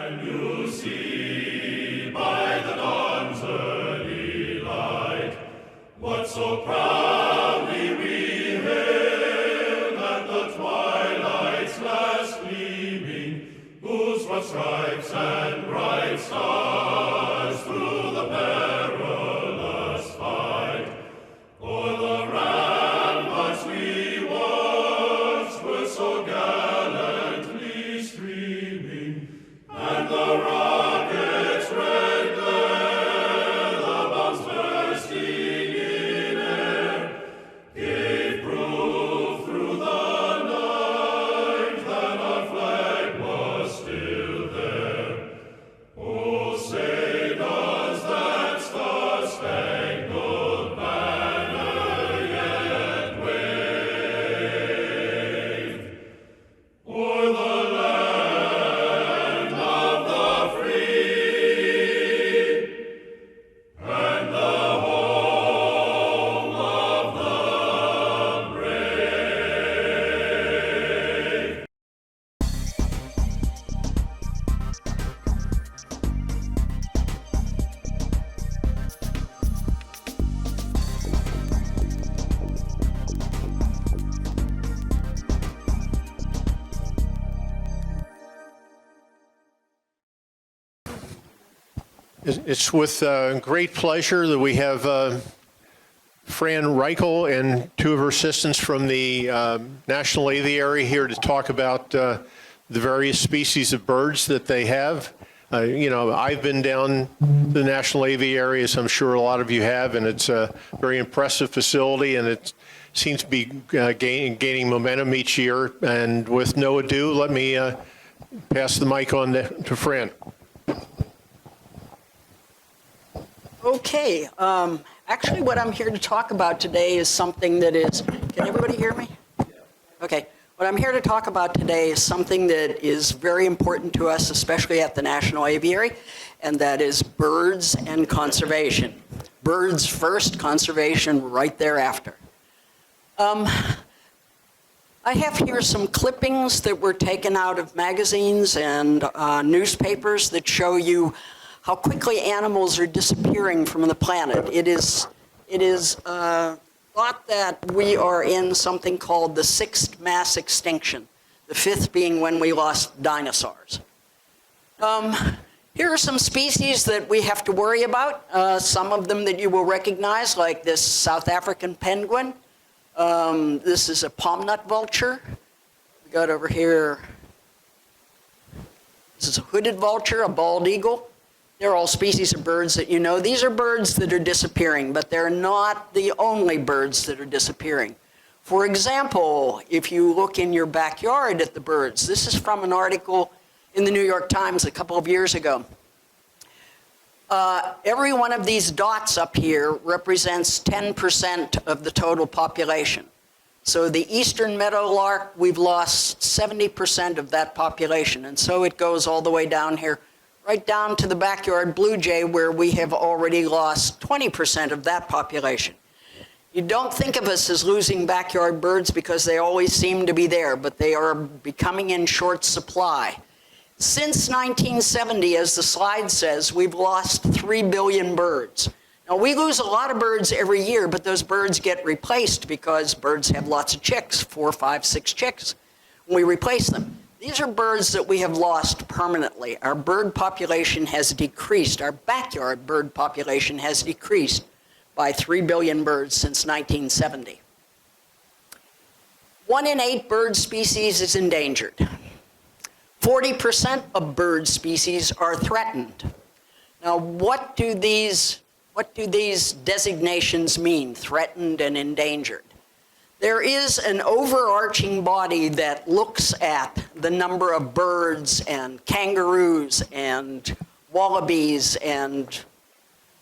You see by the dawn's early light what so proudly we hailed at the twilight's last gleaming, whose broad stripes and bright stars through the perilous fight o'er the ramparts we watched were so gallantly streaming, and the rocket's red glare, the bombs bursting in air, gave proof through the night that our flag was still there. Oh, say does that star-spangled banner yet wave o'er the land of the free and the home of the brave? It's with great pleasure that we have Fran Reichel and two of her assistants from the National Aviary here to talk about the various species of birds that they have. I've been down the National Aviary, as I'm sure a lot of you have, and it's a very impressive facility, and it seems to be gaining momentum each year. And with no ado, let me pass the mic on to Fran. Okay, actually what I'm here to talk about today is something that is, can everybody hear me? Okay, what I'm here to talk about today is something that is very important to us, especially at the National Aviary, and that is birds and conservation. Birds first, conservation right thereafter. I have here some clippings that were taken out of magazines and newspapers that show you how quickly animals are disappearing from the planet. It is thought that we are in something called the sixth mass extinction, the fifth being when we lost dinosaurs. Here are some species that we have to worry about. Some of them that you will recognize, like this South African penguin. This is a palm nut vulture. We got over here, this is a hooded vulture, a bald eagle. They're all species of birds that you know. These are birds that are disappearing, but they're not the only birds that are disappearing. For example, if you look in your backyard at the birds, this is from an article in the New York Times a couple of years ago. Every one of these dots up here represents 10% of the total population. So the eastern meadowlark, we've lost 70% of that population, and so it goes all the way down here, right down to the backyard blue jay, where we have already lost 20% of that population. You don't think of us as losing backyard birds because they always seem to be there, but they are becoming in short supply. Since 1970, as the slide says, we've lost 3 billion birds. Now, we lose a lot of birds every year, but those birds get replaced because birds have lots of chicks, 4, 5, 6 chicks. We replace them. These are birds that we have lost permanently. Our bird population has decreased. Our backyard bird population has decreased by 3 billion birds since 1970. 1 in 8 bird species is endangered. 40% of bird species are threatened. Now, what do these designations mean, threatened and endangered? There is an overarching body that looks at the number of birds and kangaroos and wallabies and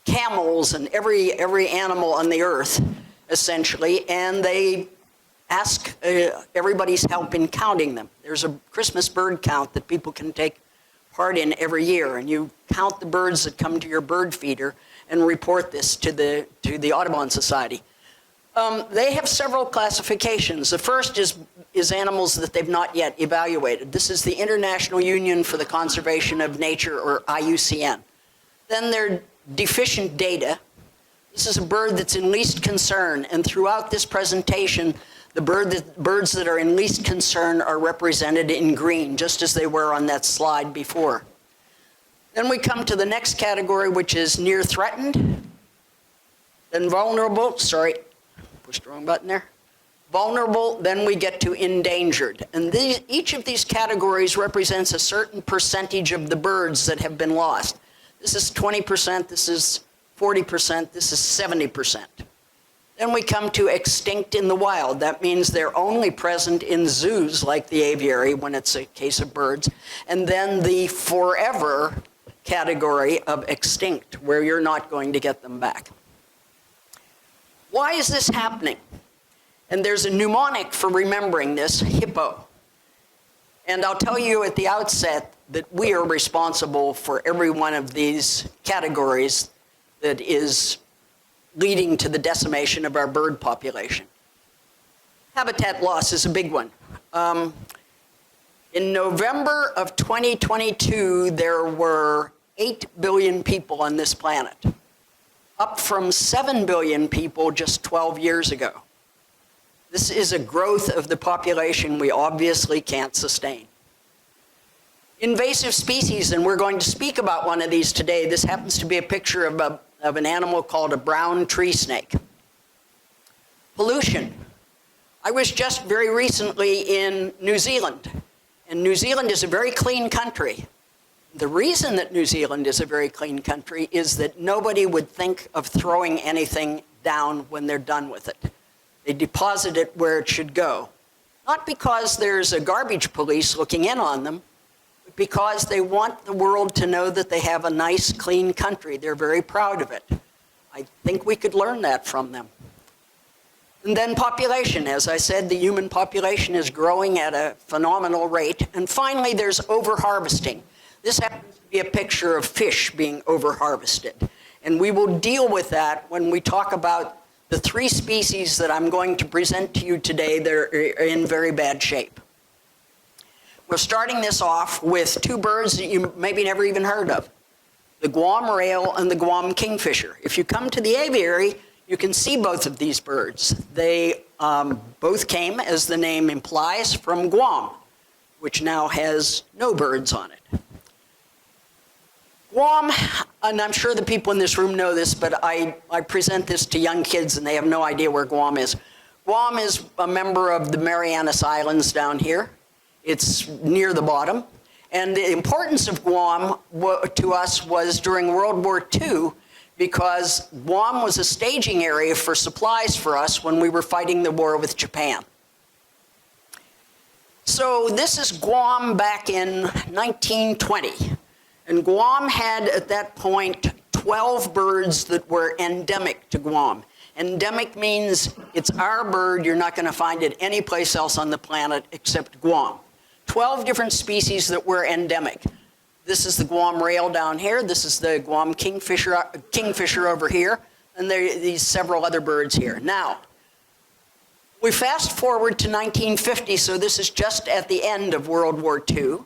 camels and every animal on the earth, essentially, and they ask everybody's help in counting them. There's a Christmas bird count that people can take part in every year, and you count the birds that come to your bird feeder and report this to the Audubon Society. They have several classifications. The first is animals that they've not yet evaluated. This is the International Union for the Conservation of Nature, or IUCN. Then they're deficient data. This is a bird that's in least concern, and throughout this presentation, the birds that are in least concern are represented in green, just as they were on that slide before. Then we come to the next category, which is near threatened, then vulnerable, sorry, pushed the wrong button there. Vulnerable, then we get to endangered. And each of these categories represents a certain percentage of the birds that have been lost. This is 20%, this is 40%, this is 70%. Then we come to extinct in the wild. That means they're only present in zoos like the aviary when it's a case of birds. And then the forever category of extinct, where you're not going to get them back. Why is this happening? And there's a mnemonic for remembering this, hippo. And I'll tell you at the outset that we are responsible for every one of these categories that is leading to the decimation of our bird population. Habitat loss is a big one. In November of 2022, there were 8 billion people on this planet, up from 7 billion people just 12 years ago. This is a growth of the population we obviously can't sustain. Invasive species, and we're going to speak about one of these today. This happens to be a picture of an animal called a brown tree snake. Pollution. I was just very recently in New Zealand, and New Zealand is a very clean country. The reason that New Zealand is a very clean country is that nobody would think of throwing anything down when they're done with it. They deposit it where it should go. Not because there's a garbage police looking in on them, but because they want the world to know that they have a nice, clean country. They're very proud of it. I think we could learn that from them. And then population. As I said, the human population is growing at a phenomenal rate. And finally, there's overharvesting. This happens to be a picture of fish being overharvested. And we will deal with that when we talk about the 3 species that I'm going to present to you today that are in very bad shape. We're starting this off with 2 birds that you maybe never even heard of, the Guam rail and the Guam kingfisher. If you come to the aviary, you can see both of these birds. They both came, as the name implies, from Guam, which now has no birds on it. Guam, and I'm sure the people in this room know this, but I present this to young kids and they have no idea where Guam is. Guam is a member of the Marianas Islands down here. It's near the bottom. And the importance of Guam to us was during World War II, because Guam was a staging area for supplies for us when we were fighting the war with Japan. So this is Guam back in 1920. And Guam had, at that point, 12 birds that were endemic to Guam. Endemic means it's our bird, you're not going to find it anyplace else on the planet except Guam. 12 different species that were endemic. This is the Guam rail down here, this is the Guam kingfisher over here, and there are these several other birds here. Now, we fast forward to 1950, so this is just at the end of World War II,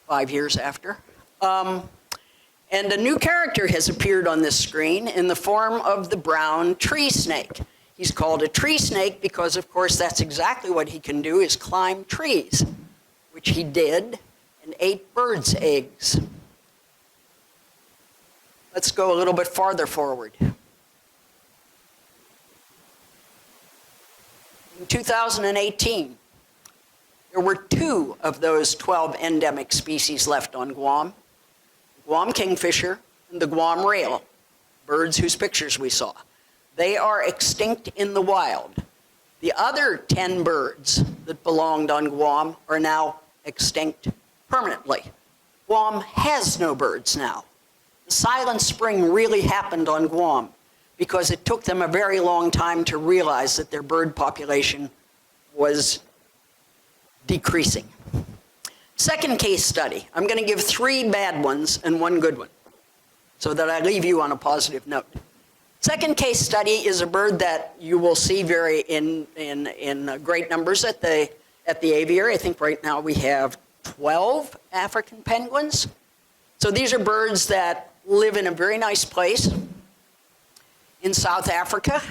5 years after. And a new character has appeared on this screen in the form of the brown tree snake. He's called a tree snake because, of course, that's exactly what he can do, is climb trees, which he did and ate birds' eggs. Let's go a little bit farther forward. In 2018, there were 2 of those 12 endemic species left on Guam. Guam kingfisher and the Guam rail, birds whose pictures we saw. They are extinct in the wild. The other 10 birds that belonged on Guam are now extinct permanently. Guam has no birds now. The silent spring really happened on Guam because it took them a very long time to realize that their bird population was decreasing. Second case study. I'm going to give 3 bad ones and 1 good one so that I leave you on a positive note. Second case study is a bird that you will see very in great numbers at the aviary. I think right now we have 12 African penguins. So these are birds that live in a very nice place in South Africa.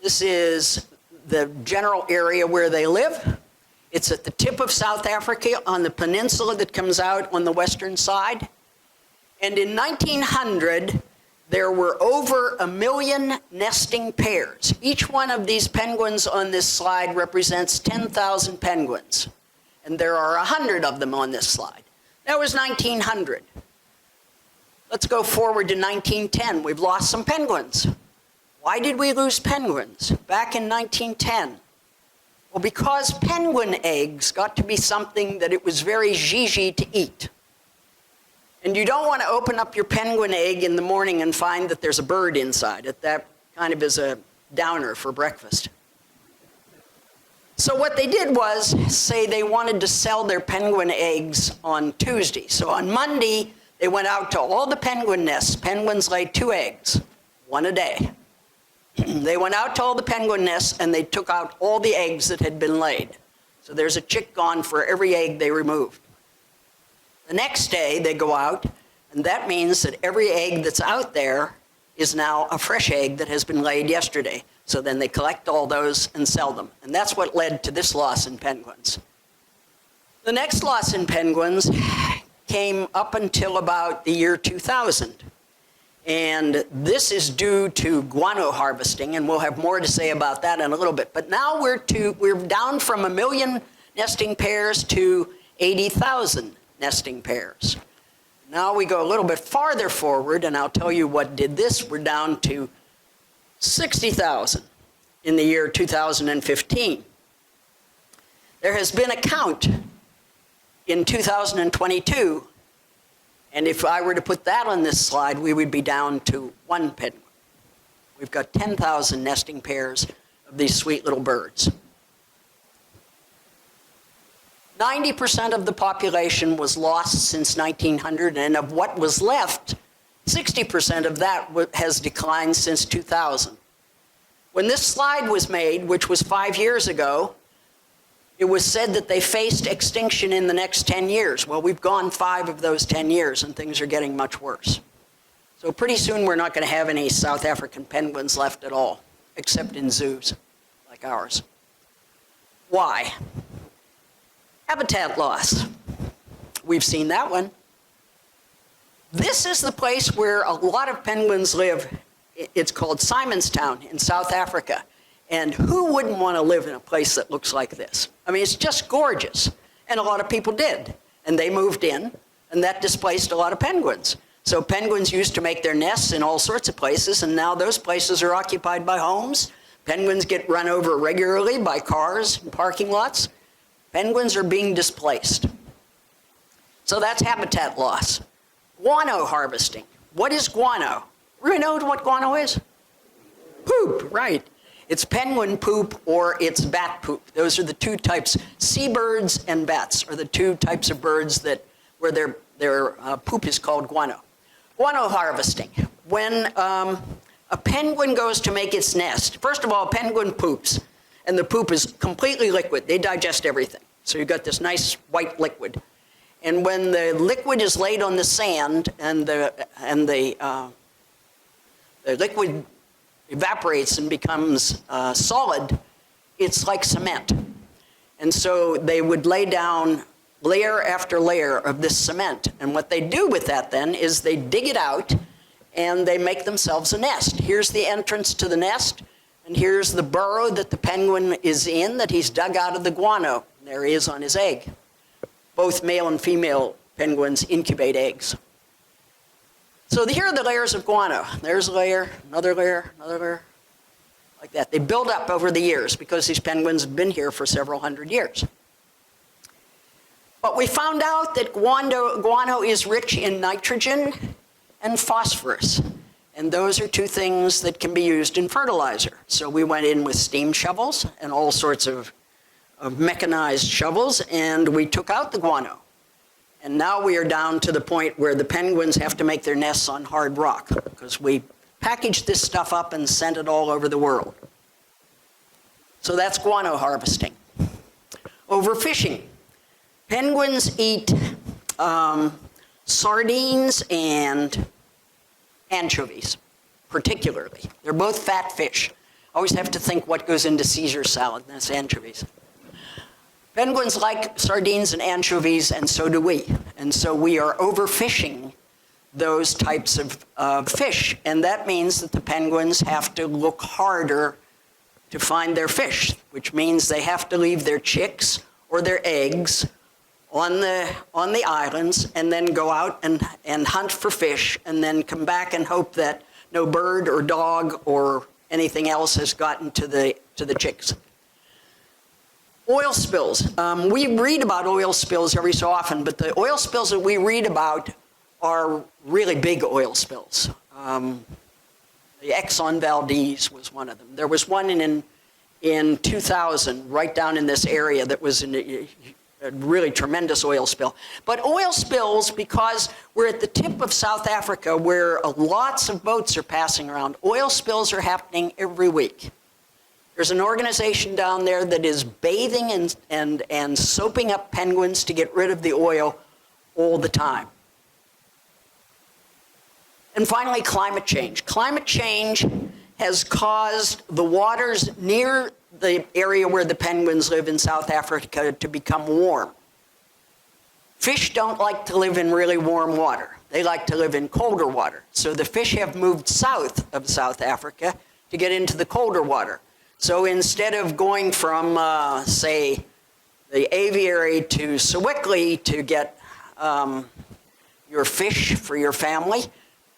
This is the general area where they live. It's at the tip of South Africa on the peninsula that comes out on the western side. And in 1900, there were over 1 million nesting pairs. Each one of these penguins on this slide represents 10,000 penguins. And there are 100 of them on this slide. That was 1900. Let's go forward to 1910. We've lost some penguins. Why did we lose penguins back in 1910? Well, because penguin eggs got to be something that it was very zhizhi to eat. And you don't want to open up your penguin egg in the morning and find that there's a bird inside it. That kind of is a downer for breakfast. So what they did was say they wanted to sell their penguin eggs on Tuesday. So on Monday, they went out to all the penguin nests. Penguins lay 2 eggs, 1 a day. They went out to all the penguin nests and they took out all the eggs that had been laid. So there's a chick gone for every egg they removed. The next day they go out, and that means that every egg that's out there is now a fresh egg that has been laid yesterday. So then they collect all those and sell them. And that's what led to this loss in penguins. The next loss in penguins came up until about the year 2000. And this is due to guano harvesting, and we'll have more to say about that in a little bit. But now we're down from 1 million nesting pairs to 80,000 nesting pairs. Now we go a little bit farther forward, and I'll tell you what did this. We're down to 60,000 in the year 2015. There has been a count in 2022, and if I were to put that on this slide, we would be down to 1 penguin. We've got 10,000 nesting pairs of these sweet little birds. 90% of the population was lost since 1900, and of what was left, 60% of that has declined since 2000. When this slide was made, which was 5 years ago, it was said that they faced extinction in the next 10 years. Well, we've gone 5 of those 10 years, and things are getting much worse. So pretty soon we're not going to have any South African penguins left at all, except in zoos like ours. Why? Habitat loss. We've seen that one. This is the place where a lot of penguins live. It's called Simonstown in South Africa. And who wouldn't want to live in a place that looks like this? I mean, it's just gorgeous. And a lot of people did. And they moved in, and that displaced a lot of penguins. So penguins used to make their nests in all sorts of places, and now those places are occupied by homes. Penguins get run over regularly by cars and parking lots. Penguins are being displaced. So that's habitat loss. Guano harvesting. What is guano? Everybody know what guano is? Poop, right. It's penguin poop or it's bat poop. Those are the 2 types. Seabirds and bats are the 2 types of birds where their poop is called guano. Guano harvesting. When a penguin goes to make its nest, first of all, a penguin poops, and the poop is completely liquid. They digest everything. So you've got this nice white liquid. And when the liquid is laid on the sand and the liquid evaporates and becomes solid, it's like cement. And so they would lay down layer after layer of this cement. And what they do with that then is they dig it out and they make themselves a nest. Here's the entrance to the nest, and here's the burrow that the penguin is in that he's dug out of the guano. And there he is on his egg. Both male and female penguins incubate eggs. So here are the layers of guano. There's a layer, another layer, like that. They build up over the years because these penguins have been here for several hundred years. But we found out that guano is rich in nitrogen and phosphorus. And those are 2 things that can be used in fertilizer. So we went in with steam shovels and all sorts of mechanized shovels, and we took out the guano. And now we are down to the point where the penguins have to make their nests on hard rock because we packaged this stuff up and sent it all over the world. So that's guano harvesting. Overfishing. Penguins eat sardines and anchovies, particularly. They're both fat fish. Always have to think what goes into Caesar salad, and that's anchovies. Penguins like sardines and anchovies, and so do we. And so we are overfishing those types of fish, and that means that the penguins have to look harder to find their fish, which means they have to leave their chicks or their eggs on the islands and then go out and hunt for fish and then come back and hope that no bird or dog or anything else has gotten to the chicks. Oil spills. We read about oil spills every so often, but the oil spills that we read about are really big oil spills. The Exxon Valdez was one of them. There was one in 2000 right down in this area that was a really tremendous oil spill. But oil spills, because we're at the tip of South Africa where lots of boats are passing around, oil spills are happening every week. There's an organization down there that is bathing and soaping up penguins to get rid of the oil all the time. And finally, climate change. Climate change has caused the waters near the area where the penguins live in South Africa to become warm. Fish don't like to live in really warm water. They like to live in colder water. So the fish have moved south of South Africa to get into the colder water. So instead of going from, say, the aviary to Sewickley to get your fish for your family,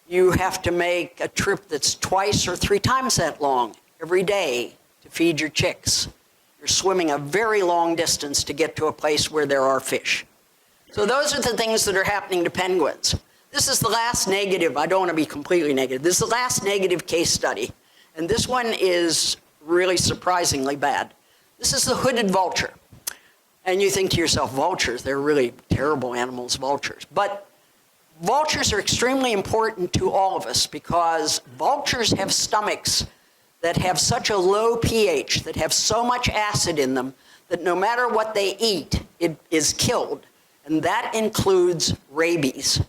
you have to make a trip that's twice or 3 times that long every day to feed your chicks. You're swimming a very long distance to get to a place where there are fish. So those are the things that are happening to penguins. This is the last negative. I don't want to be completely negative. This is the last negative case study. And this one is really surprisingly bad. This is the hooded vulture. And you think to yourself, vultures, they're really terrible animals, vultures. But vultures are extremely important to all of us because vultures have stomachs that have such a low pH, that have so much acid in them, that no matter what they eat, it is killed. And that includes rabies,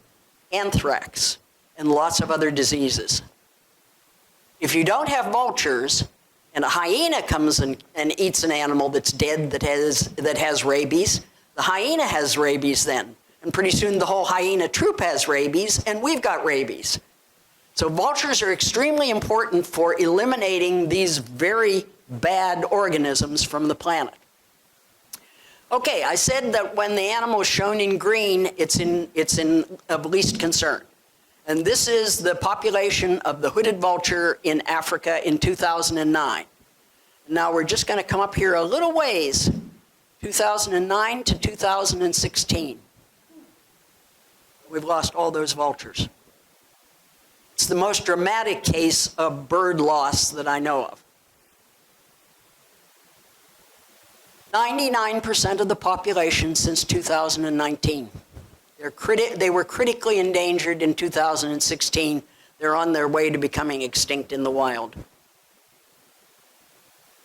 anthrax, and lots of other diseases. If you don't have vultures, and a hyena comes and eats an animal that's dead that has rabies, the hyena has rabies then. And pretty soon the whole hyena troop has rabies, and we've got rabies. So vultures are extremely important for eliminating these very bad organisms from the planet. Okay, I said that when the animal is shown in green, it's of least concern. And this is the population of the hooded vulture in Africa in 2009. Now we're just going to come up here a little ways, 2009 to 2016. We've lost all those vultures. It's the most dramatic case of bird loss that I know of. 99% of the population since 2019. They were critically endangered in 2016. They're on their way to becoming extinct in the wild.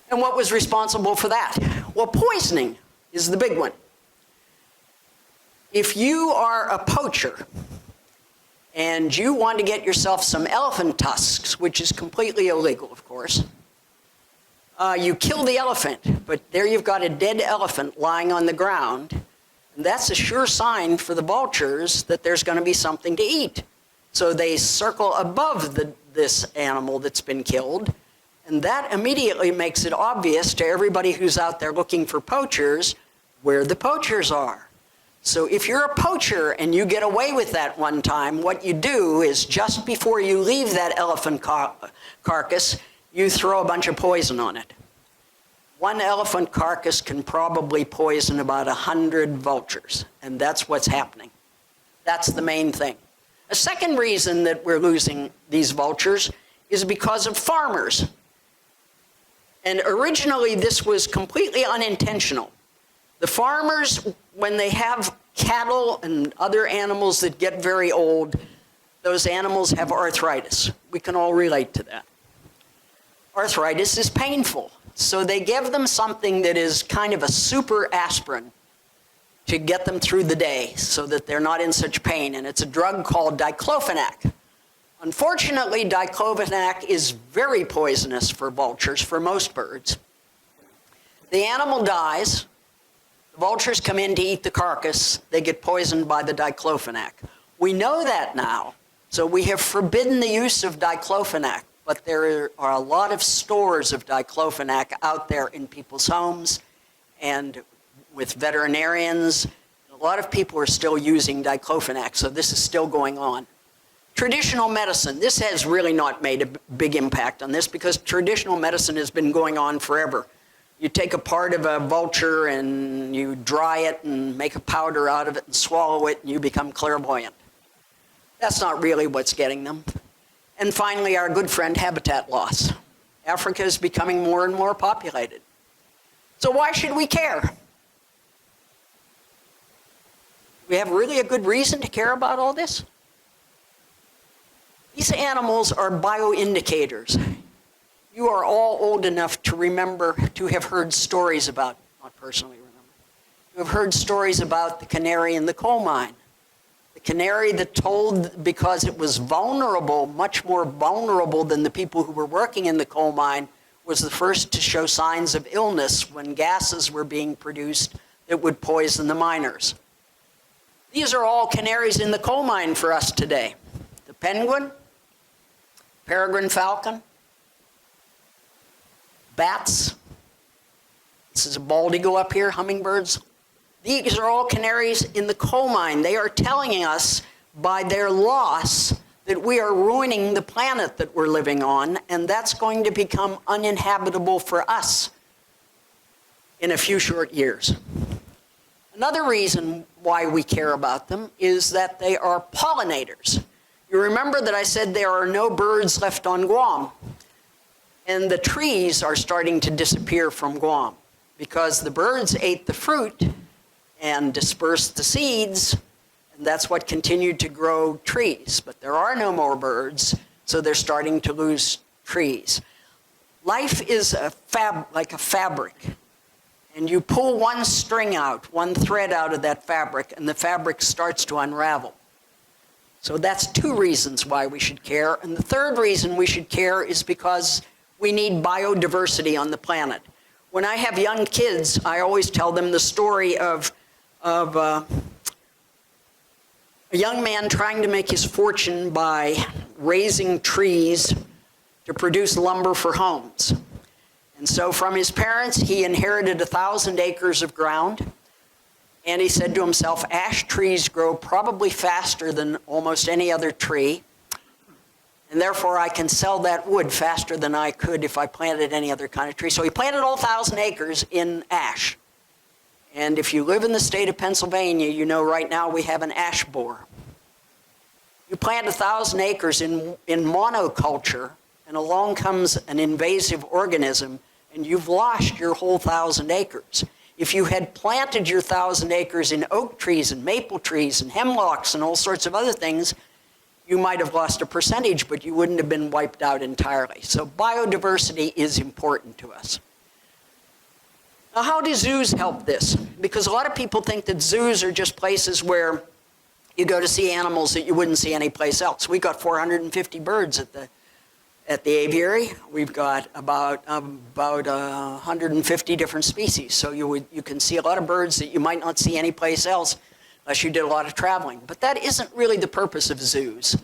And what was responsible for that? Well, poisoning is the big one. If you are a poacher and you want to get yourself some elephant tusks, which is completely illegal, of course, you kill the elephant, but there you've got a dead elephant lying on the ground, and that's a sure sign for the vultures that there's going to be something to eat. So they circle above this animal that's been killed, and that immediately makes it obvious to everybody who's out there looking for poachers where the poachers are. So if you're a poacher and you get away with that one time, what you do is just before you leave that elephant carcass, you throw a bunch of poison on it. One elephant carcass can probably poison about 100 vultures, and that's what's happening. That's the main thing. A second reason that we're losing these vultures is because of farmers. And originally this was completely unintentional. The farmers, when they have cattle and other animals that get very old, those animals have arthritis. We can all relate to that. Arthritis is painful, so they give them something that is kind of a super aspirin to get them through the day so that they're not in such pain, and it's a drug called diclofenac. Unfortunately, diclofenac is very poisonous for vultures, for most birds. The animal dies, the vultures come in to eat the carcass, they get poisoned by the diclofenac. We know that now, so we have forbidden the use of diclofenac, but there are a lot of stores of diclofenac out there in people's homes and with veterinarians. A lot of people are still using diclofenac, so this is still going on. Traditional medicine, this has really not made a big impact on this because traditional medicine has been going on forever. You take a part of a vulture and you dry it and make a powder out of it and swallow it and you become clairvoyant. That's not really what's getting them. And finally, our good friend, habitat loss. Africa is becoming more and more populated. So why should we care? We have really a good reason to care about all this? These animals are bioindicators. You are all old enough to remember, to have heard stories about, not personally remember, you have heard stories about the canary in the coal mine. The canary that told, because it was vulnerable, much more vulnerable than the people who were working in the coal mine, was the first to show signs of illness when gases were being produced that would poison the miners. These are all canaries in the coal mine for us today. The penguin, peregrine falcon, bats. This is a bald eagle up here, hummingbirds. These are all canaries in the coal mine. They are telling us by their loss that we are ruining the planet that we're living on, and that's going to become uninhabitable for us in a few short years. Another reason why we care about them is that they are pollinators. You remember that I said there are no birds left on Guam, and the trees are starting to disappear from Guam because the birds ate the fruit and dispersed the seeds, and that's what continued to grow trees. But there are no more birds, so they're starting to lose trees. Life is like a fabric. And you pull one string out, one thread out of that fabric, and the fabric starts to unravel. So that's two reasons why we should care. And the third reason we should care is because we need biodiversity on the planet. When I have young kids, I always tell them the story of a young man trying to make his fortune by raising trees to produce lumber for homes. And so from his parents, he inherited 1,000 acres of ground. And he said to himself, ash trees grow probably faster than almost any other tree. And therefore, I can sell that wood faster than I could if I planted any other kind of tree. So he planted all 1,000 acres in ash. And if you live in the state of Pennsylvania, you know right now we have an ash borer. You plant 1,000 acres in monoculture, and along comes an invasive organism, and you've lost your whole 1,000 acres. If you had planted your 1,000 acres in oak trees and maple trees and hemlocks and all sorts of other things, you might have lost a percentage, but you wouldn't have been wiped out entirely. So biodiversity is important to us. Now, how do zoos help this? Because a lot of people think that zoos are just places where you go to see animals that you wouldn't see anyplace else. We've got 450 birds at the aviary. We've got about 150 different species. So you can see a lot of birds that you might not see anyplace else unless you did a lot of traveling. But that isn't really the purpose of zoos.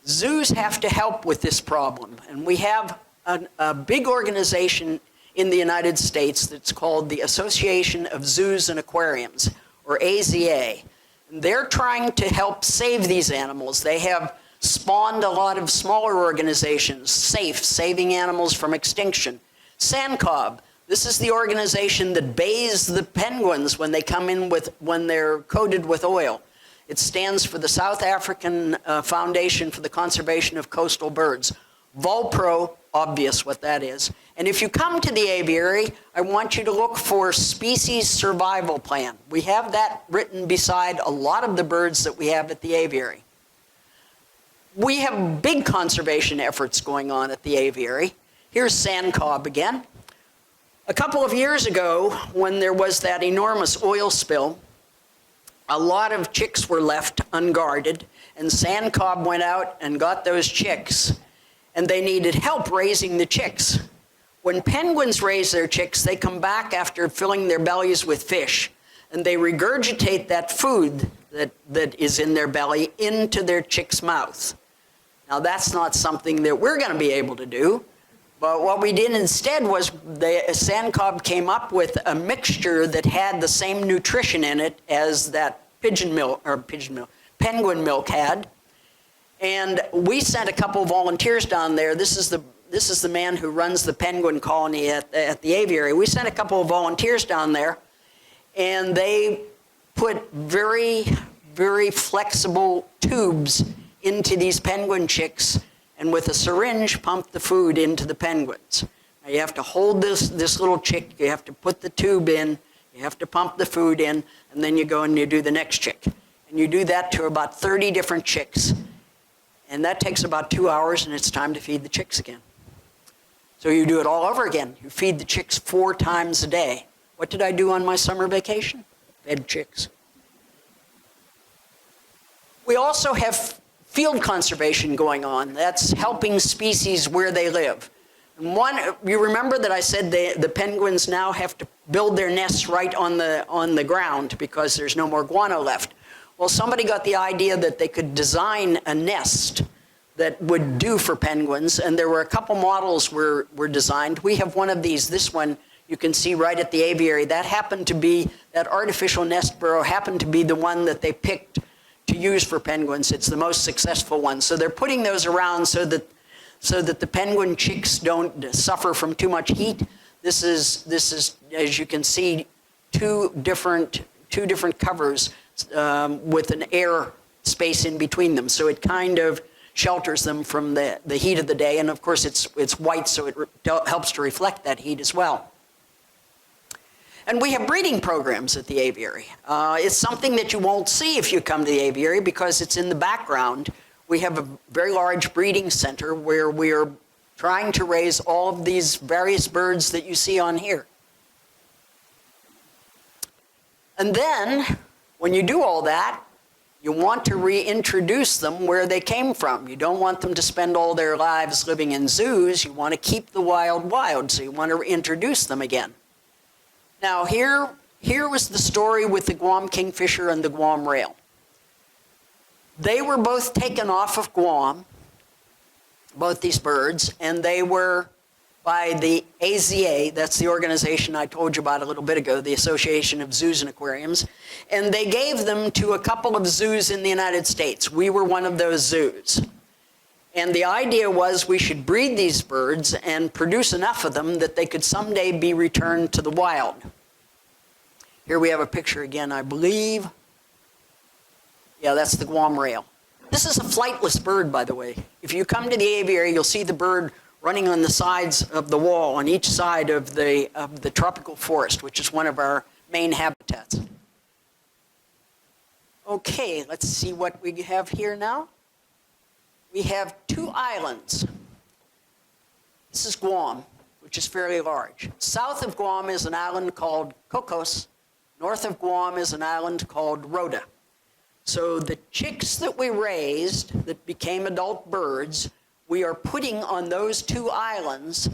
Zoos have to help with this problem. And we have a big organization in the United States that's called the Association of Zoos and Aquariums, or AZA. And they're trying to help save these animals. They have spawned a lot of smaller organizations, SAFE, Saving Animals from Extinction. SANCOB, this is the organization that bathes the penguins when they come in when they're coated with oil. It stands for the South African Foundation for the Conservation of Coastal Birds. Volpro, obvious what that is. And if you come to the aviary, I want you to look for Species Survival Plan. We have that written beside a lot of the birds that we have at the aviary. We have big conservation efforts going on at the aviary. Here's sand cob again. A couple of years ago, when there was that enormous oil spill, a lot of chicks were left unguarded, and sand cob went out and got those chicks, and they needed help raising the chicks. When penguins raise their chicks, they come back after filling their bellies with fish, and they regurgitate that food that is in their belly into their chick's mouth. Now, that's not something that we're going to be able to do, but what we did instead was the sand cob came up with a mixture that had the same nutrition in it as that penguin milk had. And we sent a couple of volunteers down there. This is the man who runs the penguin colony at the aviary. We sent a couple of volunteers down there, and they put very, very flexible tubes into these penguin chicks, and with a syringe pumped the food into the penguins. Now you have to hold this little chick, you have to put the tube in, you have to pump the food in, and then you go and you do the next chick. And you do that to about 30 different chicks. And that takes about 2 hours, and it's time to feed the chicks again. So you do it all over again. You feed the chicks 4 times a day. What did I do on my summer vacation? Fed chicks. We also have field conservation going on. That's helping species where they live. And you remember that I said the penguins now have to build their nests right on the ground because there's no more guano left. Well, somebody got the idea that they could design a nest that would do for penguins, and there were a couple models were designed. We have one of these. This one you can see right at the aviary. That artificial nest burrow happened to be the one that they picked to use for penguins. It's the most successful one. So they're putting those around so that the penguin chicks don't suffer from too much heat. This is as you can see, two different covers with an air space in between them. So it kind of shelters them from the heat of the day. And of course it's white, so it helps to reflect that heat as well. And we have breeding programs at the aviary. It's something that you won't see if you come to the aviary because it's in the background. We have a very large breeding center where we are trying to raise all of these various birds that you see on here. And then, when you do all that, you want to reintroduce them where they came from. You don't want them to spend all their lives living in zoos. You want to keep the wild, so you want to reintroduce them again. Now, here was the story with the Guam kingfisher and the Guam rail. They were both taken off of Guam, both these birds, and they were by the AZA, that's the organization I told you about a little bit ago, the Association of Zoos and Aquariums, and they gave them to a couple of zoos in the United States. We were one of those zoos. And the idea was we should breed these birds and produce enough of them that they could someday be returned to the wild. Here we have a picture again, I believe. Yeah, that's the Guam rail. This is a flightless bird, by the way. If you come to the aviary, you'll see the bird running on the sides of the wall on each side of the tropical forest, which is one of our main habitats. Okay, let's see what we have here now. We have 2 islands. This is Guam, which is fairly large. South of Guam is an island called Cocos. North of Guam is an island called Rota. So the chicks that we raised that became adult birds, we are putting on those 2 islands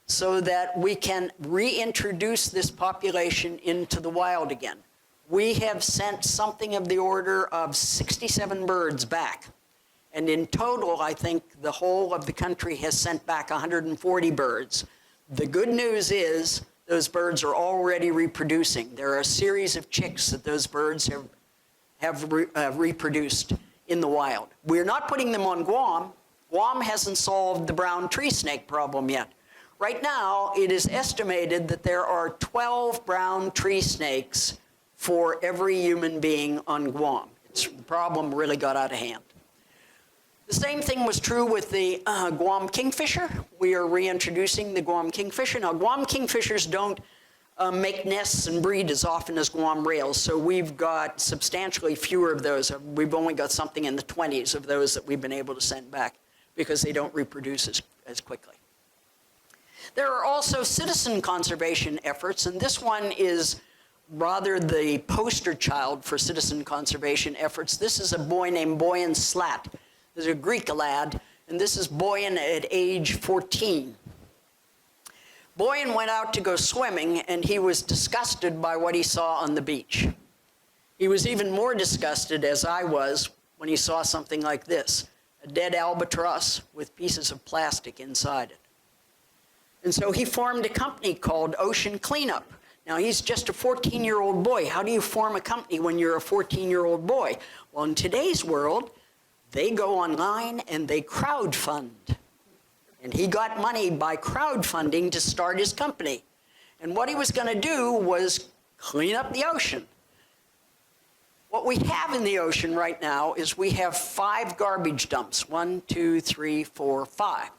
so that we can reintroduce this population into the wild again. We have sent something of the order of 67 birds back. And in total, I think the whole of the country has sent back 140 birds. The good news is those birds are already reproducing. There are a series of chicks that those birds have reproduced in the wild. We're not putting them on Guam. Guam hasn't solved the brown tree snake problem yet. Right now, it is estimated that there are 12 brown tree snakes for every human being on Guam. The problem really got out of hand. The same thing was true with the Guam kingfisher. We are reintroducing the Guam kingfisher. Now, Guam kingfishers don't make nests and breed as often as Guam rails, so we've got substantially fewer of those. We've only got something in the 20s of those that we've been able to send back because they don't reproduce as quickly. There are also citizen conservation efforts, and this one is rather the poster child for citizen conservation efforts. This is a boy named Boyan Slat. There's a Greek lad, and this is Boyan at age 14. Boyan went out to go swimming, and he was disgusted by what he saw on the beach. He was even more disgusted, as I was, when he saw something like this, a dead albatross with pieces of plastic inside it. And so he formed a company called Ocean Cleanup. Now, he's just a 14-year-old boy. How do you form a company when you're a 14-year-old boy? Well, in today's world, they go online and they crowdfund. And he got money by crowdfunding to start his company. And what he was going to do was clean up the ocean. What we have in the ocean right now is we have 5 garbage dumps, 1, 2, 3, 4, 5.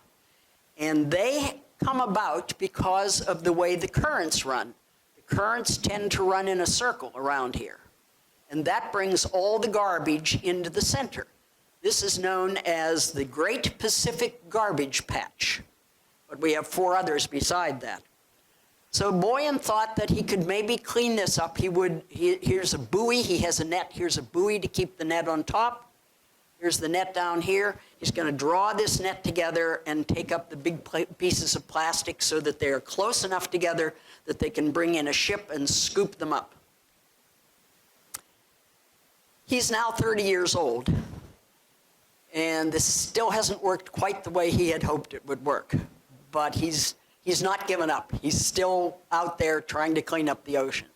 And they come about because of the way the currents run. The currents tend to run in a circle around here. And that brings all the garbage into the center. This is known as the Great Pacific Garbage Patch, but we have 4 others beside that. So Boyan thought that he could maybe clean this up. Here's a buoy, he has a net, here's a buoy to keep the net on top. Here's the net down here. He's going to draw this net together and take up the big pieces of plastic so that they're close enough together that they can bring in a ship and scoop them up. He's now 30 years old. And this still hasn't worked quite the way he had hoped it would work. But he's not given up. He's still out there trying to clean up the ocean.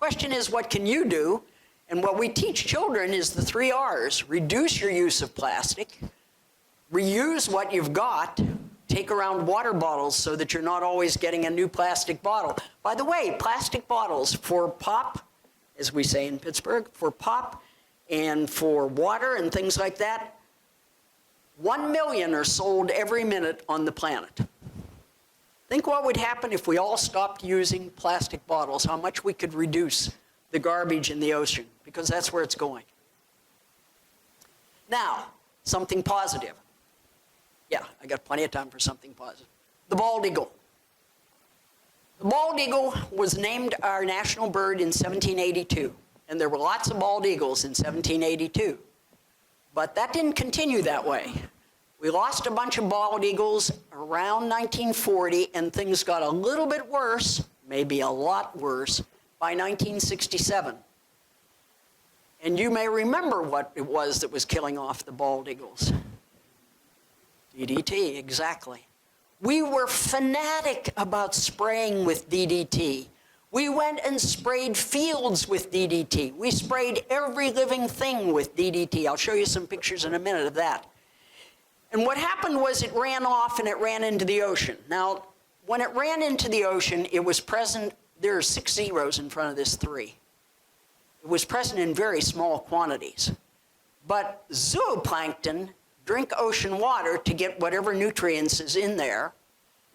Question is, what can you do? And what we teach children is the 3 R's. Reduce your use of plastic. Reuse what you've got. Take around water bottles so that you're not always getting a new plastic bottle. By the way, plastic bottles for pop, as we say in Pittsburgh, for pop and for water and things like that, 1 million are sold every minute on the planet. Think what would happen if we all stopped using plastic bottles, how much we could reduce the garbage in the ocean, because that's where it's going. Now, something positive. Yeah, I got plenty of time for something positive. The bald eagle. The bald eagle was named our national bird in 1782, and there were lots of bald eagles in 1782. But that didn't continue that way. We lost a bunch of bald eagles around 1940, and things got a little bit worse, maybe a lot worse, by 1967. And you may remember what it was that was killing off the bald eagles. DDT, exactly. We were fanatic about spraying with DDT. We went and sprayed fields with DDT. We sprayed every living thing with DDT. I'll show you some pictures in a minute of that. And what happened was it ran off and it ran into the ocean. Now, when it ran into the ocean, it was present, there are 6 zeros in front of this 3. It was present in very small quantities. But zooplankton drink ocean water to get whatever nutrients is in there.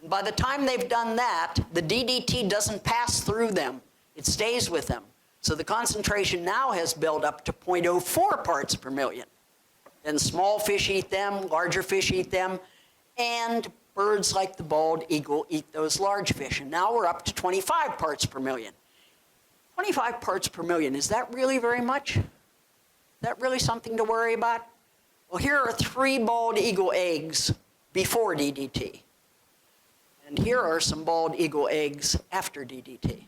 And by the time they've done that, the DDT doesn't pass through them. It stays with them. So the concentration now has built up to 0.04 parts per million. Then small fish eat them, larger fish eat them, and birds like the bald eagle eat those large fish. And now we're up to 25 parts per million. 25 parts per million, is that really very much? Is that really something to worry about? Well, here are 3 bald eagle eggs before DDT. And here are some bald eagle eggs after DDT.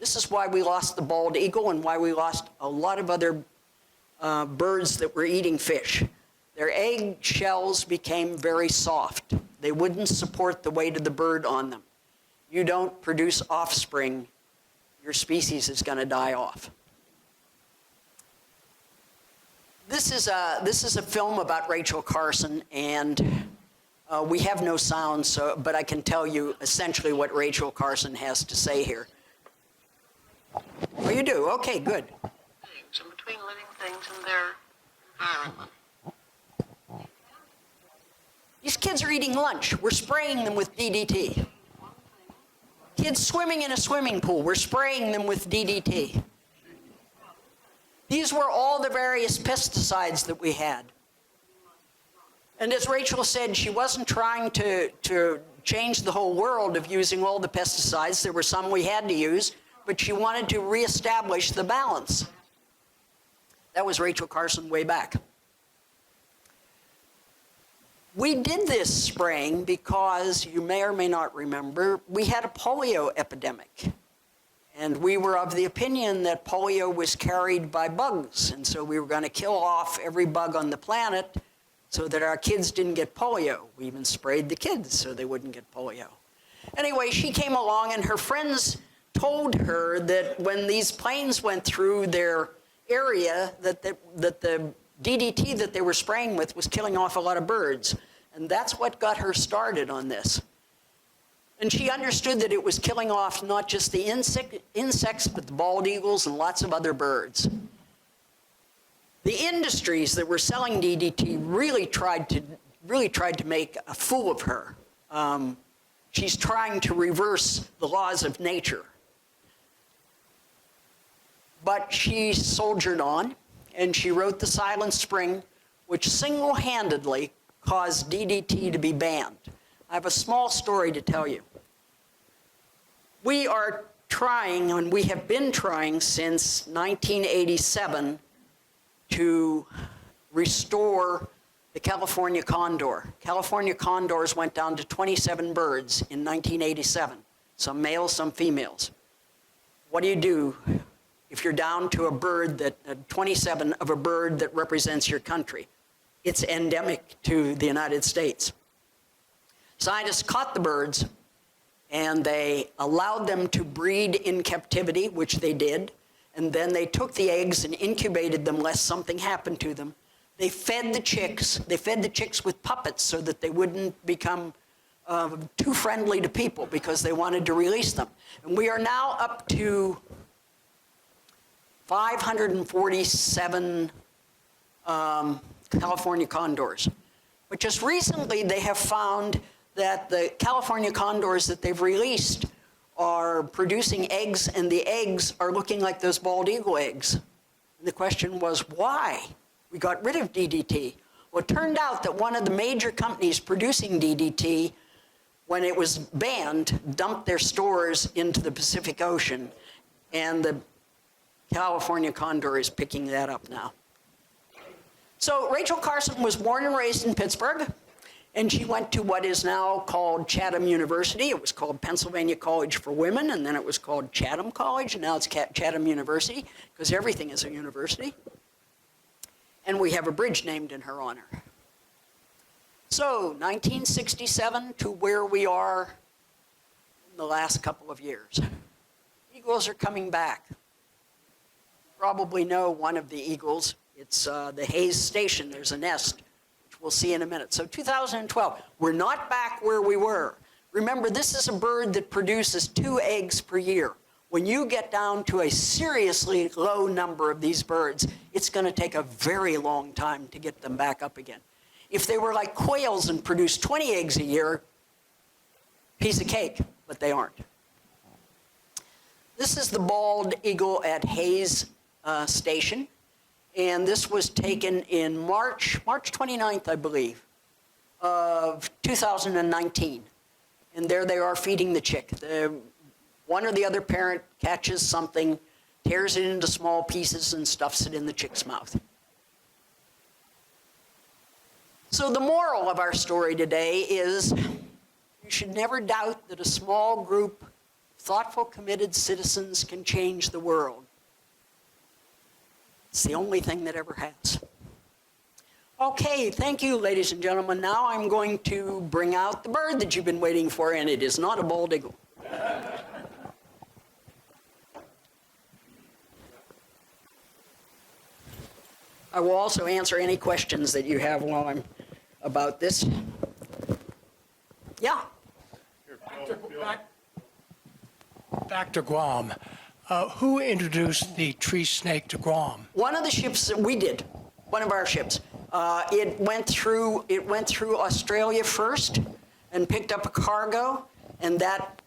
This is why we lost the bald eagle and why we lost a lot of other birds that were eating fish. Their egg shells became very soft. They wouldn't support the weight of the bird on them. You don't produce offspring, your species is going to die off. This is a film about Rachel Carson, and we have no sound, but I can tell you essentially what Rachel Carson has to say here. Oh, you do? Okay, good. And between living things and their environment. These kids are eating lunch. We're spraying them with DDT. Kids swimming in a swimming pool, we're spraying them with DDT. These were all the various pesticides that we had. And as Rachel said, she wasn't trying to change the whole world of using all the pesticides. There were some we had to use, but she wanted to reestablish the balance. That was Rachel Carson way back. We did this spraying because, you may or may not remember, we had a polio epidemic. And we were of the opinion that polio was carried by bugs, and so we were going to kill off every bug on the planet so that our kids didn't get polio. We even sprayed the kids so they wouldn't get polio. Anyway, she came along, and her friends told her that when these planes went through their area, that the DDT that they were spraying with was killing off a lot of birds. And that's what got her started on this. And she understood that it was killing off not just the insects, but the bald eagles and lots of other birds. The industries that were selling DDT really tried to make a fool of her. She's trying to reverse the laws of nature. But she soldiered on, and she wrote The Silent Spring, which single-handedly caused DDT to be banned. I have a small story to tell you. We are trying, and we have been trying since 1987, to restore the California condor. California condors went down to 27 birds in 1987, some males, some females. What do you do if you're down to a bird that, 27 of a bird that represents your country? It's endemic to the United States. Scientists caught the birds, and they allowed them to breed in captivity, which they did, and then they took the eggs and incubated them lest something happened to them. They fed the chicks. They fed the chicks with puppets so that they wouldn't become too friendly to people because they wanted to release them. And we are now up to 547 California condors. But just recently they have found that the California condors that they've released are producing eggs, and the eggs are looking like those bald eagle eggs. And the question was, why? We got rid of DDT. Well, it turned out that one of the major companies producing DDT, when it was banned, dumped their stores into the Pacific Ocean, and the California condor is picking that up now. So Rachel Carson was born and raised in Pittsburgh, and she went to what is now called Chatham University. It was called Pennsylvania College for Women, and then it was called Chatham College, and now it's Chatham University, because everything is a university. And we have a bridge named in her honor. So 1967 to where we are in the last couple of years. Eagles are coming back. You probably know one of the eagles. It's the Hayes Station. There's a nest, which we'll see in a minute. So 2012, we're not back where we were. Remember, this is a bird that produces 2 eggs per year. When you get down to a seriously low number of these birds, it's going to take a very long time to get them back up again. If they were like quails and produced 20 eggs a year, piece of cake, but they aren't. This is the bald eagle at Hayes Station, and this was taken in March 29th, I believe, of 2019. And there they are feeding the chick. One or the other parent catches something, tears it into small pieces, and stuffs it in the chick's mouth. So the moral of our story today is you should never doubt that a small group of thoughtful, committed citizens can change the world. It's the only thing that ever has. Okay, thank you, ladies and gentlemen. Now I'm going to bring out the bird that you've been waiting for, and it is not a bald eagle. I will also answer any questions that you have while I'm about this. Yeah. Back to Guam. Who introduced the tree snake to Guam? One of the ships that we did, one of our ships, it went through Australia first and picked up a cargo, and that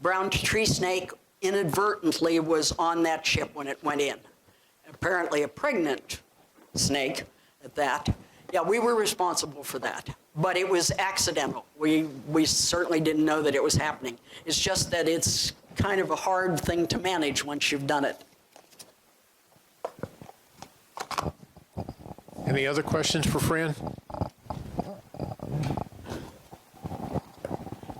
brown tree snake inadvertently was on that ship when it went in. Apparently a pregnant snake at that. Yeah, we were responsible for that, but it was accidental. We certainly didn't know that it was happening. It's just that it's kind of a hard thing to manage once you've done it. Any other questions for Fran?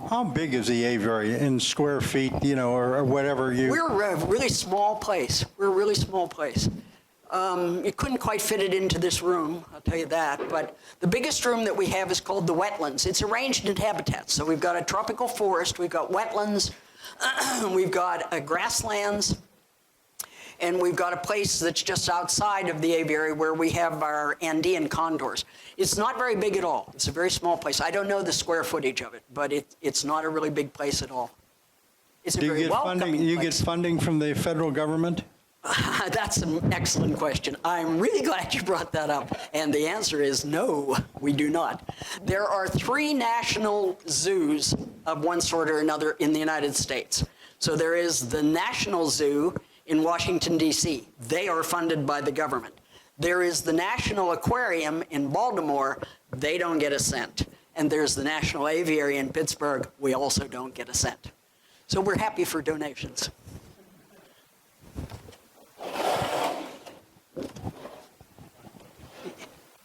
How big is the aviary in square feet, or whatever you? We're a really small place. We're a really small place. You couldn't quite fit it into this room, I'll tell you that, but the biggest room that we have is called the wetlands. It's arranged in habitats. So we've got a tropical forest, we've got wetlands, we've got grasslands, and we've got a place that's just outside of the aviary where we have our Andean condors. It's not very big at all. It's a very small place. I don't know the square footage of it, but it's not a really big place at all. It's a very welcoming place. You get funding from the federal government? That's an excellent question. I'm really glad you brought that up. And the answer is no, we do not. There are 3 national zoos of one sort or another in the United States. So there is the National Zoo in Washington, D.C. They are funded by the government. There is the National Aquarium in Baltimore. They don't get a cent. And there's the National Aviary in Pittsburgh. We also don't get a cent. So we're happy for donations.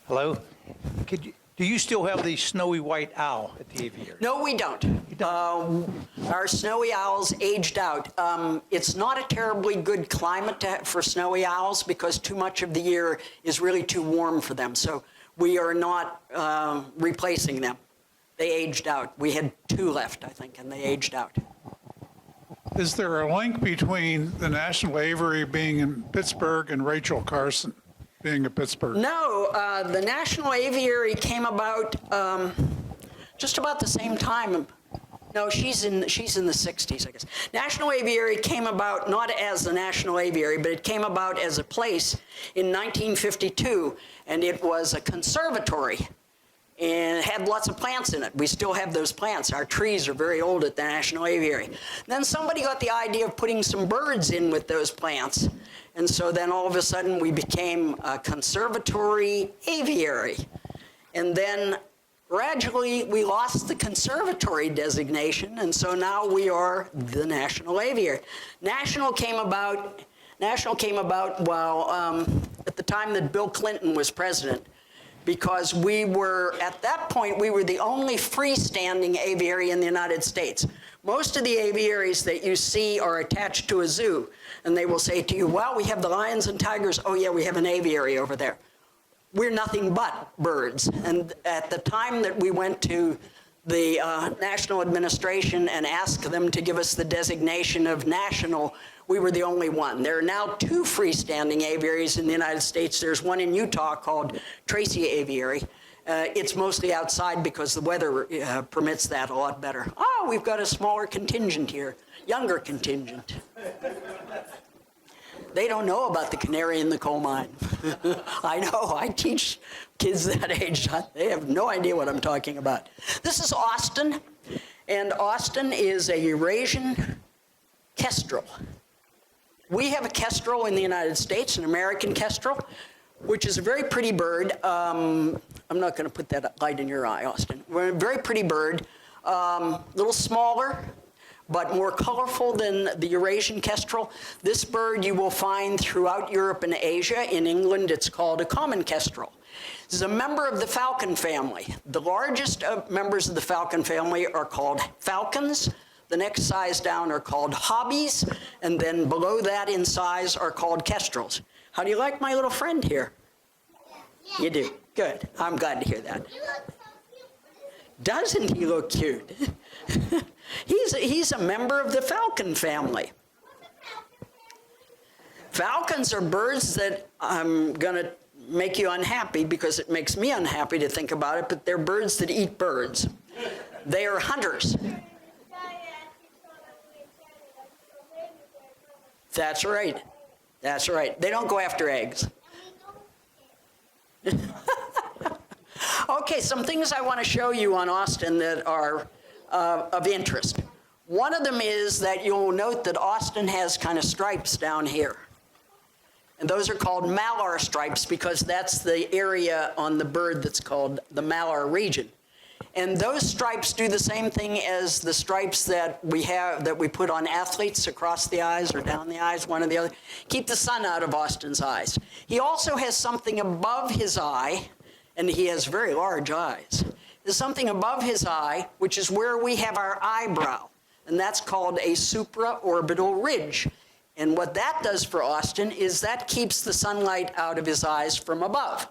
Hello? Do you still have the snowy white owl at the aviary? No, we don't. Our snowy owls aged out. It's not a terribly good climate for snowy owls because too much of the year is really too warm for them. So we are not replacing them. They aged out. We had 2 left, I think, and they aged out. Is there a link between the National Aviary being in Pittsburgh and Rachel Carson being in Pittsburgh? No, the National Aviary came about just about the same time. No, she's in the 60s, I guess. National Aviary came about not as the National Aviary, but it came about as a place in 1952, and it was a conservatory. And it had lots of plants in it. We still have those plants. Our trees are very old at the National Aviary. Then somebody got the idea of putting some birds in with those plants. And so then all of a sudden we became a conservatory aviary. And then gradually we lost the conservatory designation, and so now we are the National Aviary. National came about while at the time that Bill Clinton was president, because at that point, we were the only freestanding aviary in the United States. Most of the aviaries that you see are attached to a zoo, and they will say to you, well, we have the lions and tigers. Oh yeah, we have an aviary over there. We're nothing but birds. And at the time that we went to the national administration and asked them to give us the designation of national, we were the only one. There are now 2 freestanding aviaries in the United States. There's one in Utah called Tracy Aviary. It's mostly outside because the weather permits that a lot better. Oh, we've got a smaller contingent here, younger contingent. They don't know about the canary in the coal mine. I know, I teach kids that age. They have no idea what I'm talking about. This is Austin, and Austin is a Eurasian kestrel. We have a kestrel in the United States, an American kestrel, which is a very pretty bird. I'm not going to put that light in your eye, Austin. We're a very pretty bird, a little smaller, but more colorful than the Eurasian kestrel. This bird you will find throughout Europe and Asia. In England, it's called a common kestrel. This is a member of the falcon family. The largest members of the falcon family are called falcons. The next size down are called hobbies, and then below that in size are called kestrels. How do you like my little friend here? Yeah. You do? Good. I'm glad to hear that. You look so cute. Doesn't he look cute? He's a member of the falcon family. Falcons are birds that I'm going to make you unhappy because it makes me unhappy to think about it, but they're birds that eat birds. They are hunters. That's right. That's right. They don't go after eggs. Okay, some things I want to show you on Austin that are of interest. One of them is that you'll note that Austin has kind of stripes down here. And those are called malar stripes because that's the area on the bird that's called the malar region. And those stripes do the same thing as the stripes that we put on athletes across the eyes or down the eyes, one or the other. Keep the sun out of Austin's eyes. He also has something above his eye, and he has very large eyes. There's something above his eye, which is where we have our eyebrow, and that's called a supraorbital ridge. And what that does for Austin is that keeps the sunlight out of his eyes from above.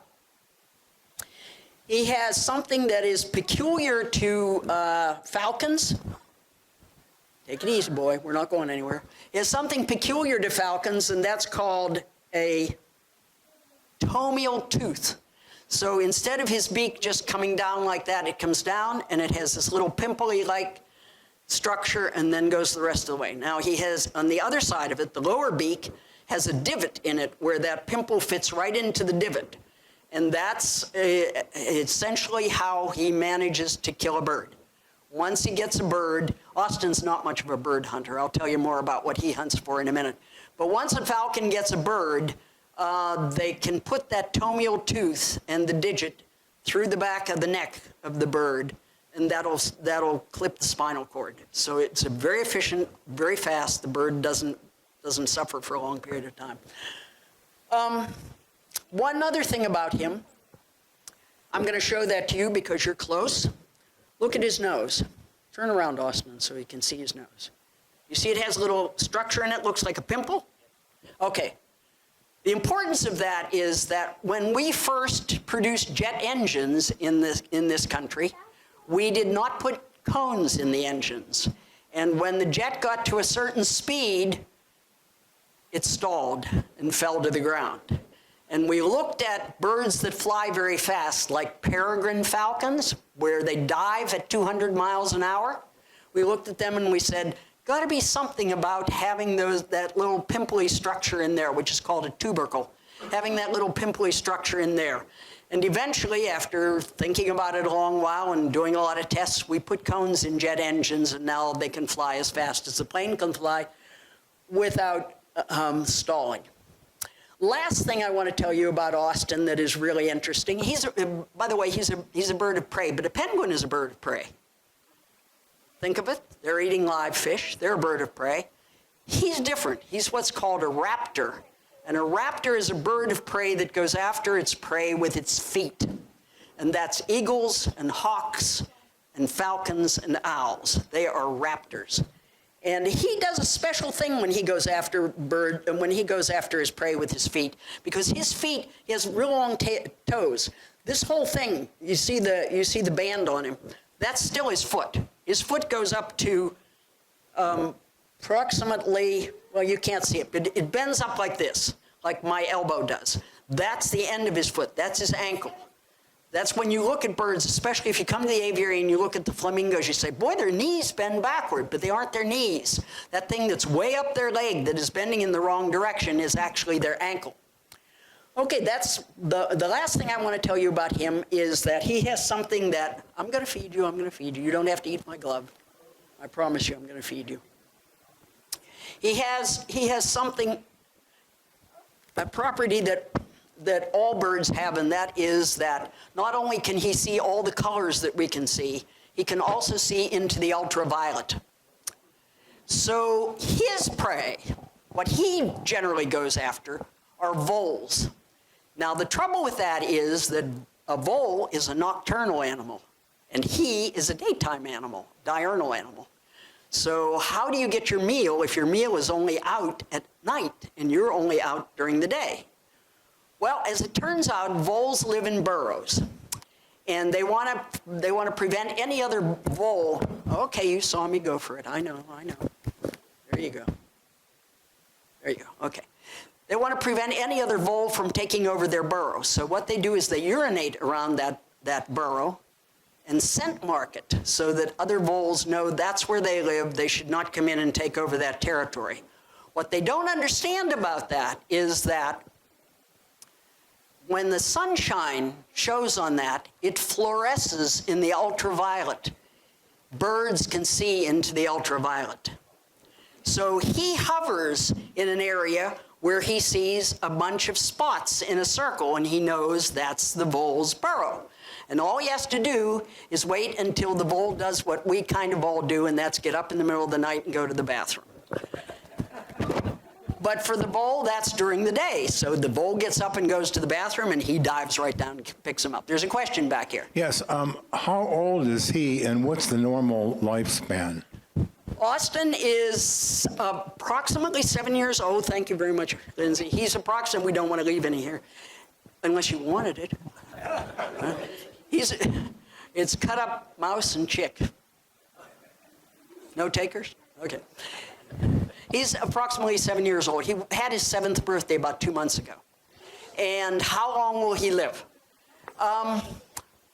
He has something that is peculiar to falcons. Take it easy, boy. We're not going anywhere. He has something peculiar to falcons, and that's called a tomial tooth. So instead of his beak just coming down like that, it comes down, and it has this little pimply-like structure and then goes the rest of the way. Now he has, on the other side of it, the lower beak has a divot in it where that pimple fits right into the divot. And that's essentially how he manages to kill a bird. Once he gets a bird, Austin's not much of a bird hunter. I'll tell you more about what he hunts for in a minute. But once a falcon gets a bird, they can put that tomial tooth and the digit through the back of the neck of the bird, and that'll clip the spinal cord. So it's a very efficient, very fast. The bird doesn't suffer for a long period of time. One other thing about him, I'm going to show that to you because you're close. Look at his nose. Turn around, Austin, so you can see his nose. You see it has a little structure in it, looks like a pimple? Okay. The importance of that is that when we first produced jet engines in this country, we did not put cones in the engines. And when the jet got to a certain speed, it stalled and fell to the ground. And we looked at birds that fly very fast, like peregrine falcons, where they dive at 200 miles an hour. We looked at them and we said, got to be something about having that little pimply structure in there, which is called a tubercle, having that little pimply structure in there. And eventually, after thinking about it a long while and doing a lot of tests, we put cones in jet engines, and now they can fly as fast as the plane can fly without stalling. Last thing I want to tell you about Austin that is really interesting, by the way, he's a bird of prey, but a penguin is a bird of prey. Think of it. They're eating live fish. They're a bird of prey. He's different. He's what's called a raptor. And a raptor is a bird of prey that goes after its prey with its feet. And that's eagles and hawks and falcons and owls. They are raptors. And he does a special thing when he goes after his prey with his feet, because his feet, he has real long toes. This whole thing, you see the band on him, that's still his foot. His foot goes up to approximately, well, you can't see it, but it bends up like this, like my elbow does. That's the end of his foot. That's his ankle. That's when you look at birds, especially if you come to the aviary and you look at the flamingos, you say, boy, their knees bend backward, but they aren't their knees. That thing that's way up their leg that is bending in the wrong direction is actually their ankle. Okay, that's the last thing I want to tell you about him is that he has something that, I'm going to feed you, I'm going to feed you. You don't have to eat my glove. I promise you I'm going to feed you. He has something, a property that all birds have, and that is that not only can he see all the colors that we can see, he can also see into the ultraviolet. So his prey, what he generally goes after, are voles. Now the trouble with that is that a vole is a nocturnal animal, and he is a daytime animal, diurnal animal. So how do you get your meal if your meal is only out at night and you're only out during the day? Well, as it turns out, voles live in burrows, and they want to prevent any other vole. Okay, you saw me go for it. I know. There you go. Okay. They want to prevent any other vole from taking over their burrow. So what they do is they urinate around that burrow and scent mark it so that other voles know that's where they live. They should not come in and take over that territory. What they don't understand about that is that when the sunshine shows on that, it fluoresces in the ultraviolet. birds can see into the ultraviolet. So he hovers in an area where he sees a bunch of spots in a circle, and he knows that's the vole's burrow. And all he has to do is wait until the vole does what we kind of all do, and that's get up in the middle of the night and go to the bathroom. But for the vole, that's during the day. So the vole gets up and goes to the bathroom, and he dives right down and picks him up. There's a question back here. Yes, how old is he and what's the normal lifespan? Austin is approximately 7 years old. Thank you very much, Lindsay. He's approximately, we don't want to leave any here, unless you wanted it. It's cut up mouse and chick. No takers? Okay. He's approximately 7 years old. He had his 7th birthday about 2 months ago. And how long will he live?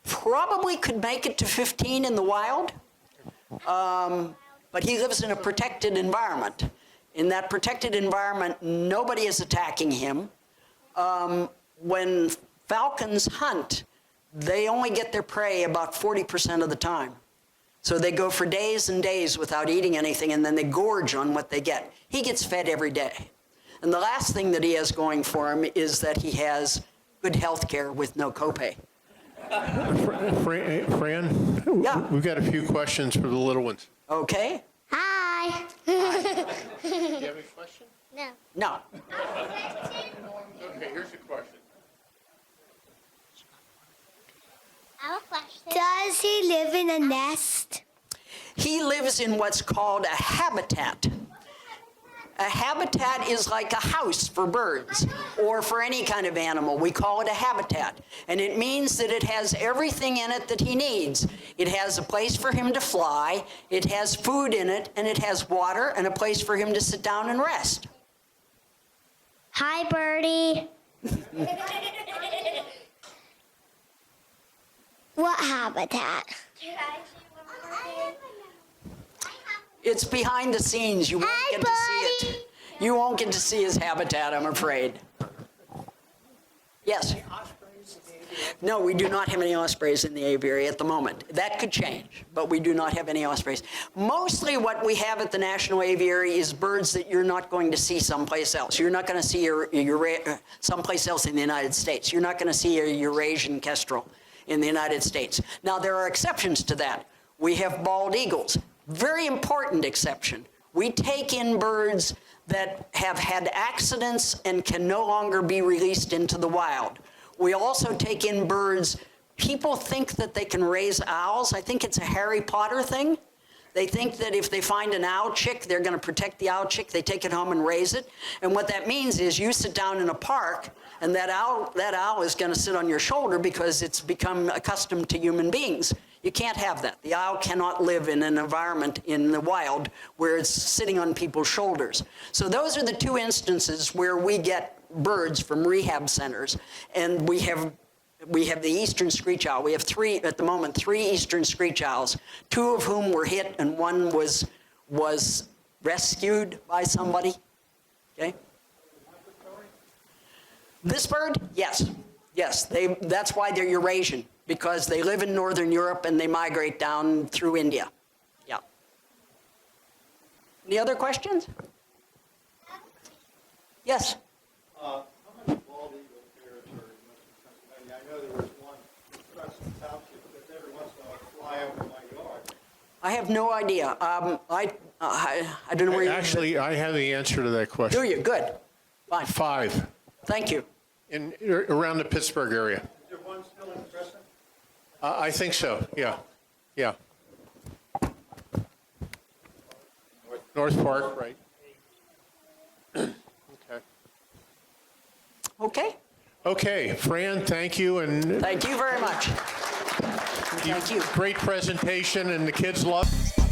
Probably could make it to 15 in the wild. But he lives in a protected environment. In that protected environment, nobody is attacking him. When falcons hunt, they only get their prey about 40% of the time. So they go for days and days without eating anything, and then they gorge on what they get. He gets fed every day. And the last thing that he has going for him is that he has good health care with no copay. Fran, Yeah. we've got a few questions for the little ones. Okay? Hi. Do you have any questions? No. No. Okay, here's a question. I have a question. Does he live in a nest? He lives in what's called a habitat. A habitat is like a house for birds or for any kind of animal. We call it a habitat. And it means that it has everything in it that he needs. It has a place for him to fly, it has food in it, and it has water and a place for him to sit down and rest. Hi, Birdie. What habitat? It's behind the scenes. You won't Hi, get to see buddy. it. You won't get to see his habitat, I'm afraid. Yes? No, we do not have any ospreys in the aviary at the moment. That could change, but we do not have any ospreys. Mostly what we have at the National Aviary is birds that you're not going to see someplace else. You're not going to see someplace else in the United States. You're not going to see a Eurasian kestrel in the United States. Now, there are exceptions to that. We have bald eagles. Very important exception. We take in birds that have had accidents and can no longer be released into the wild. We also take in birds. People think that they can raise owls. I think it's a Harry Potter thing. They think that if they find an owl chick, they're going to protect the owl chick. They take it home and raise it. And what that means is you sit down in a park, and that owl is going to sit on your shoulder because it's become accustomed to human beings. You can't have that. The owl cannot live in an environment in the wild where it's sitting on people's shoulders. So those are the two instances where we get birds from rehab centers. And we have the eastern screech owl. We have at the moment, three eastern screech owls, two of whom were hit and one was rescued by somebody. Okay? This bird? Yes. Yes, that's why they're Eurasian, because they live in Northern Europe and they migrate down through India. Yeah. Any other questions? Yes. How much bald eagle territory must be Pennsylvania? I know there was one in Preston Township that every once in a while would fly over my yard. I have no idea. I don't know where you... Actually, I have the answer to that question. Do you? Good. Fine. 5 Thank you. around the Pittsburgh area. Is there one still in Preston? I think so, yeah. Yeah. North Park, right. Okay. Okay. Okay, Fran, thank you, and Thank you very much. Thank you. great presentation, and the kids love it.